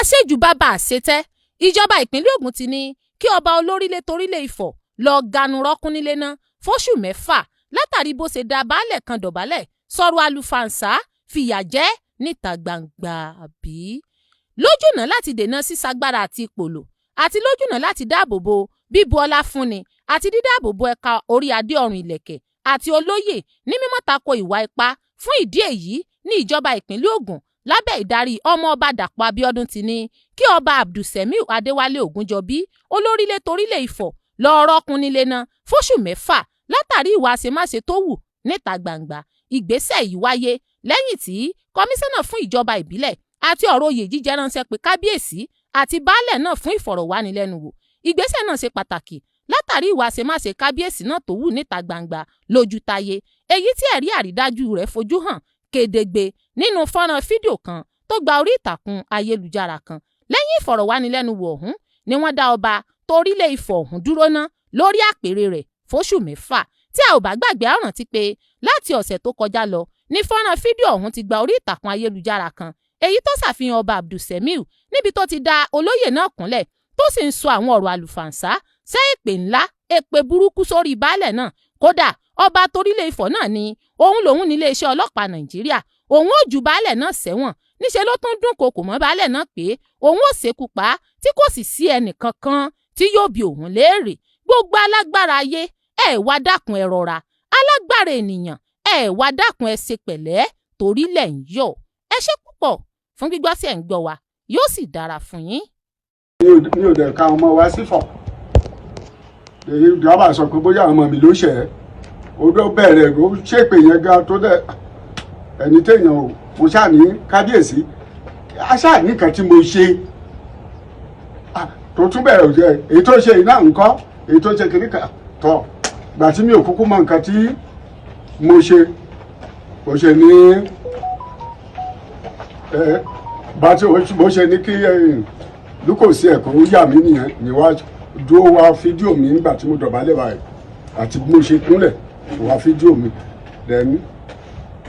àṣejù bàbá àṣetẹ́ ìjọba ìpínlẹ̀ Ògùn ti ní kí ọba olórílẹ̀ torílẹ̀ Ifọ̀ lọ ganu rọ́kún nílé náà fóṣù 6 látàrí bó ṣe da baálẹ̀ kan dọ̀bálẹ̀ sọ̀rọ̀ àlùfàǹsá fìyà jẹ níta gbangba àbí. lójúnà láti dènà sísagbára àti ìpòlò àti lójúnà láti dáàbòbo bíbu ọlá fúnni àti dídáàbòbo ẹ̀ka orí adé ọrùn ìlẹ̀kẹ̀ àti olóyè ní mímọ́ tako ìwà ipá. fún ìdí èyí ní ìjọba ìpínlẹ̀ Ògùn lábẹ́ ìdarí ọmọ ọba Dàpọ̀ Abíọ́dún ti ní kí ọba Abdulsemiu Adéwálé Ògúnjọbí olórílẹ̀ torílẹ̀ Ifọ̀ lọ́ọ́ rọ́kún nílé náà fóṣù 6 látàrí ìwà àṣemáṣe tó wù níta gbangba. ìgbésẹ̀ yìí wáyé lẹ́yìn tí kọmíṣánná fún ìjọba ìbílẹ̀ àti ọ̀rọ̀ oyè jíjẹ ránṣẹ́ pé kábíyèsí àti baálẹ̀ náà fún ìfọ̀rọ̀wánilẹ́nuwò. ìgbésẹ̀ náà ṣe pàtàkì látàrí ìwà àṣemáṣe kábíyèsí náà tó wù níta gbangba lójú táyé, èyí tí ẹ̀rí àrídájú rẹ̀ fojú hàn kedegbe nínú fọ́nrán fídíò kan tó gba orí ìtàkùn ayélujára kan. lẹ́yìn ìfọ̀rọ̀wánilẹ́nuwò ọ̀hún ni wọ́n dá ọba torílẹ̀ Ifọ̀ ọ̀hún dúró ná lórí àpèrè rẹ̀ fóṣù 6. tí a ò bá gbàgbé á rántí pé láti ọ̀sẹ̀ tó kọjá lọ ní fọ́nrán fídíò ọ̀hún ti gba orí ìtàkùn ayélujára kan, èyí tó ṣàfihàn ọba Abdulsemiu níbi tó ti dá olóyè náà kúnlẹ̀ tó sì ń sọ àwọn ọ̀rọ̀ àlùfàǹsá ṣe èpè ńlá èpè burúkú sórí baálẹ̀ náà. kódà ọba torílẹ̀ Ifọ̀ náà ní òun lòun ní iléeṣẹ́ ọlọ́pàá Nàìjíríà, òun ò ju baálẹ̀ náà sẹ́wọ̀n. níṣẹ́ ló tún dúnkokò mọ́ baálẹ̀ náà pé òun ò ṣekú pa á tí kò sì sí ẹnìkankan tí yóò bi òun léèrè. gbogbo alágbára ayé ẹ wá dákun ẹ rọra, alágbára ènìyàn ẹ wá dákun ẹ ṣe pẹ̀lẹ́ torílẹ̀ ń yọ̀. ẹ ṣé púpọ̀ fún gbígbọ́ sí ẹ̀ ń gbọ́ wa, yóò sì dára fún yín. mi ò dẹ̀ ka ọmọ wa sífọ̀ èyí dábàá sọ pé bóyá ọmọ mi ló ṣẹ̀ ẹ́ odó bẹ̀rẹ̀ ó ṣèpè yẹn gan tó dẹ̀ ẹni téèyàn ò mo ṣáà ní kábíyèsí aṣáà nìkan tí mo ṣe tó tún bẹ̀rẹ̀ òjẹ́ èyí tó ṣe iná nǹkan èyí tó ṣe kìnnìkà tọ̀ gbà tí mi ò kúkú mọ nǹkan tí mo ṣe ní bá tí mo ṣe ní kí lúkòsí ẹ̀kọ́ ó yà mí nìyẹn níwájú dúró wá fídíò mi nígbà tí mo dọ̀bálẹ̀ báyìí àti bí mo ṣe kúnlẹ̀ wá fídíò mi dẹ̀mí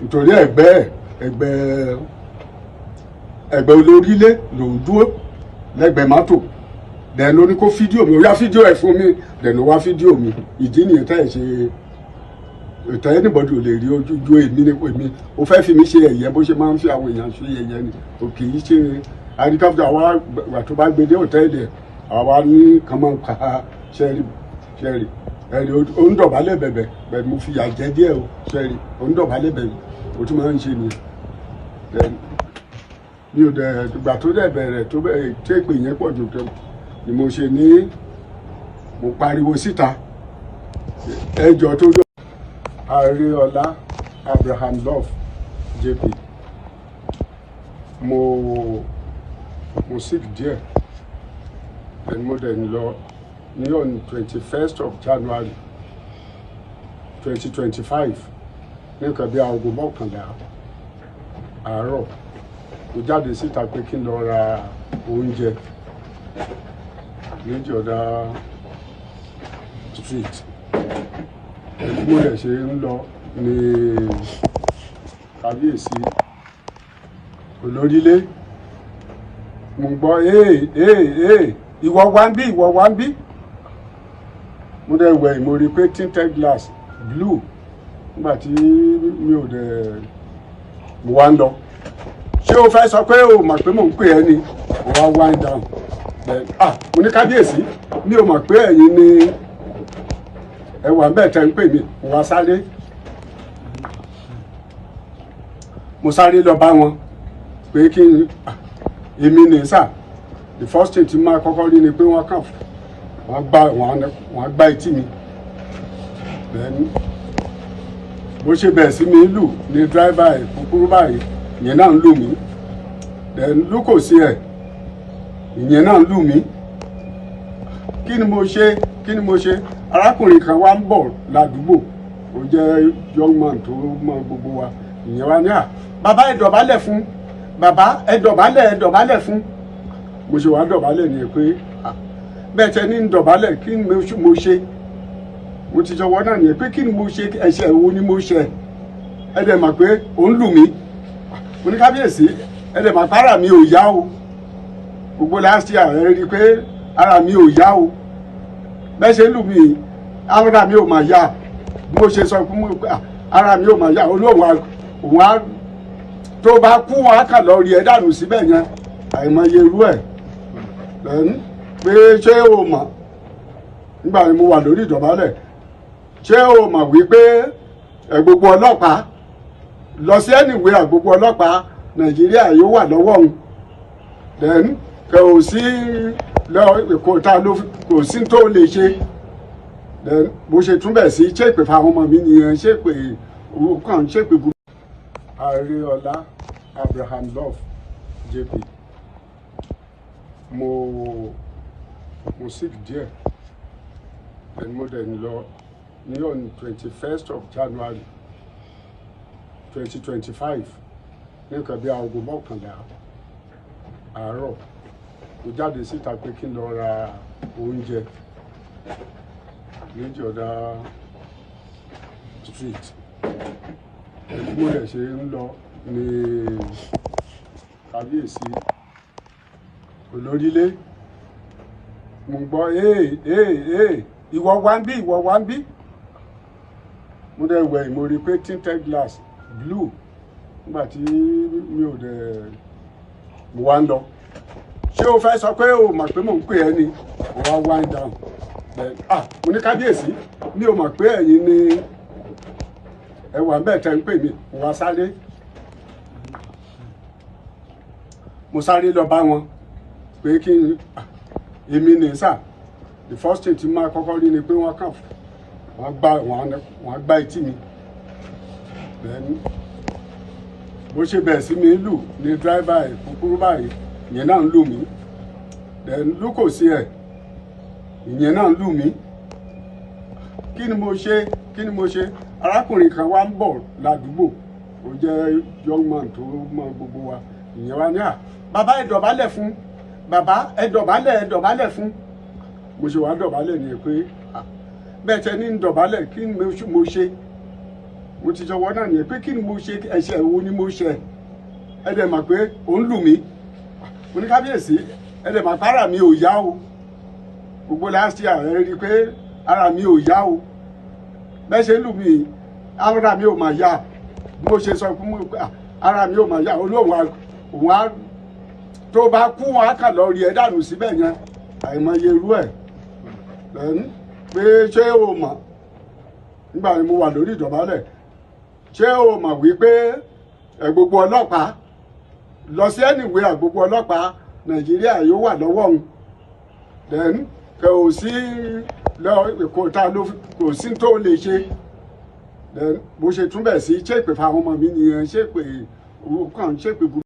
nítorí ẹgbẹ́ olórílẹ̀ ló ń dúró lẹ́gbẹ̀ẹ́ mọ́tò dẹ̀ ló ní kó fídíò mi ó yá fídíò ẹ̀ fún mi dẹ̀ ló wá fídíò mi. ìdí nìyẹn tẹ́ ẹ̀ ṣe ìtọ́ anybody ò lè rí ojú èmi ní èmi ó fẹ́ fi mi ṣe ẹ̀yẹ bó ṣe máa ń fi àwọn èèyàn ṣe ẹ̀yẹ ni ò kì í ṣe àdìkáfíà àwa tó bá gbé dé òtẹ́ẹ̀lì ẹ̀ àwa ní kàn máa ń ka ṣẹ́ẹ̀rì ẹ̀rì òǹdọ̀bálẹ̀ bẹ̀bẹ̀ bẹ̀rẹ̀ mo fi yà jẹ́ díẹ̀ o ṣẹ́ẹ̀rì òǹdọ̀bálẹ̀ bẹ̀bẹ̀ o tún máa ń ṣe nìyẹn. mi ò dẹ̀ ìgbà tó dẹ̀ bẹ̀rẹ̀ tó bẹ̀rẹ̀ tí èpè yẹn pọ̀ jù ni mo ṣe ní mo pariwo síta ẹjọ́ tó yọ. Àríọlá Abraham Love JP mo sick díẹ̀ ẹni mo dẹ̀ ń lọ ní on 21st of January 2025 ní nǹkan bí aago 11 àárọ̀ mo jáde síta pé kí n lọ ra oúnjẹ méjì ọ̀dà street ẹni mo dẹ̀ ṣe ń lọ ní kábíyèsí olórílẹ̀ mo gbọ́ ìwọ wá ń bí mo dẹ̀ wẹ̀ mo rí pé tinted glass blue nígbà tí mi ò dẹ̀ mo wá ń lọ ṣé o fẹ́ sọ pé o mọ̀ pé mò ń pè ẹ́ ni mo wá wind down mo ní kábíyèsí mi ò mọ̀ pé ẹ̀yin ni ẹwà bẹ́ẹ̀ tẹ́ ń pè mí mo wá sáré lọ bá wọn pé kí èmi ní sà the first thing tí máa kọ́kọ́ rí ni pé wọ́n kàn wọ́n gbá etí mi bó ṣe bẹ̀rẹ̀ sí mi lù ní dráìbà ẹ̀ kúkúrú báyìí ìyẹn náà ń lù mí lúkòsí ẹ̀ ìyẹn náà ń lù mí kí ni mo ṣe arákùnrin kan wá ń bọ̀ ládùúgbò ó jẹ́ young man tó mọ gbogbo wa ìyẹn wá ní bàbá ẹ dọ̀bálẹ̀ fún bàbá ẹ dọ̀bálẹ̀ fún mo ṣe wá dọ̀bálẹ̀ ni pé bẹ́ẹ̀ tẹ ní dọ̀bálẹ̀ kí ni mo ṣe mo ti sọ wọ́n náà nìyẹn pé kí ni mo ṣe ẹ̀ṣẹ̀ wo ni mo ṣe ẹ dẹ̀ mọ̀ pé ò ń lù mí mo ní kábíyèsí ẹ dẹ̀ mọ̀ pàrà mi ò yá o gbogbo last year ẹ rí i pé ara mi ò yá o bẹ́ẹ̀ ṣe lù mí ara mi ò mà yá bí mo ṣe sọ fún mi pé ara mi ò mà yá olóhùn òun á tó bá kú wọn á kà lọ rí ẹ dànù síbẹ̀ yẹn àìmọye irú ẹ̀ pé ṣé o mọ̀ nígbà tí mo wà lórí ìdọ̀bálẹ̀ ṣé o mọ̀ wípé gbogbo ọlọ́pàá lọ sí ẹnìwé gbogbo ọlọ́pàá Nàìjíríà yóò wà lọ́wọ́ òun then kò sí kò sí tó lè ṣe then bó ṣe túnbẹ̀ sí ṣépè fáwọn ọmọ mi nìyẹn ṣépè owó kan ṣépè burúkú. Àríọlá Abraham Love JP mo sick díẹ̀ then mo dẹ̀ ń lọ ní on 21st of January 2025 ní nǹkan bí aago 11 àárọ̀ mo jáde síta pé kí n lọ ra oúnjẹ méjì ọ̀dà street ẹni mo dẹ̀ ṣe ń lọ ní Kábíyèsí olórílé mo gbọ́ ìwọ wá ń bí ìwọ wá ń bí mo dẹ̀ wẹ̀ mo rí pé tinted glass blue nígbà tí mi ò dẹ̀ mo wá ń lọ ṣé o fẹ́ sọ pé o mọ̀ pé mò ń pè ẹ́ ni mo wá wind down mo ní Kábíyèsí mi ò mọ̀ pé ẹ̀yin ni ẹ wà bẹ́ẹ̀ tẹ́ ń pè mí mo wá sáré mo sáré lọ bá wọn pé kí n èmi ní sà the first thing tí máa kọ́kọ́ rí ni pé wọ́n kàn wọ́n gbá etí mi bó ṣe bẹ̀rẹ̀ sí mi lù ní driver kúkúrú báyìí ìyẹn náà ń lù mí lù kò sí ẹ̀ ìyẹn náà ń lù mí kí ni mo ṣe arákùnrin kan wá ń bọ̀ ládùúgbò ó jẹ́ young man tó mọ gbogbo wa ìyẹn wá ní bàbá ẹ dọ̀bálẹ̀ fún bàbá ẹ dọ̀bálẹ̀ fún mo ṣe wá dọ̀bálẹ̀ ni pé bẹ́ẹ̀ tẹ ní dọ̀bálẹ̀ kí ni mo ṣe mo ti jọwọ́ náà nìyẹn pé kí ni mo ṣe ẹ̀ṣẹ̀ wo ni mo ṣe ẹ dẹ̀ mọ̀ pé ò ń lù mí mo ní Kábíyèsí ẹ dẹ̀ mọ̀ pé ara mi ò yá o gbogbo last year ẹ rí i pé ara mi ò yá o bẹ́ẹ̀ ṣe lù mí ara mi ò mà yá bí mo ṣe sọ fún mi pé ara mi ò mà yá olóhùn òun á tó bá kú wọn á kà lọ rí ẹ dànù síbẹ̀ yẹn àìmọye irú ẹ̀ pé ṣé o mọ̀ nígbà tí mo wà lórí ìdọ̀bálẹ̀ ṣé o mọ̀ wípé gbogbo ọlọ́pàá lọ sí ẹnìwé gbogbo ọlọ́pàá Nàìjíríà yóò wà lọ́wọ́ òun then kò sí kò sí tó lè ṣe then bó ṣe túnbẹ̀ sí ṣépè fáwọn ọmọ mi nìyẹn ṣépè owó kan ṣépè burúkú.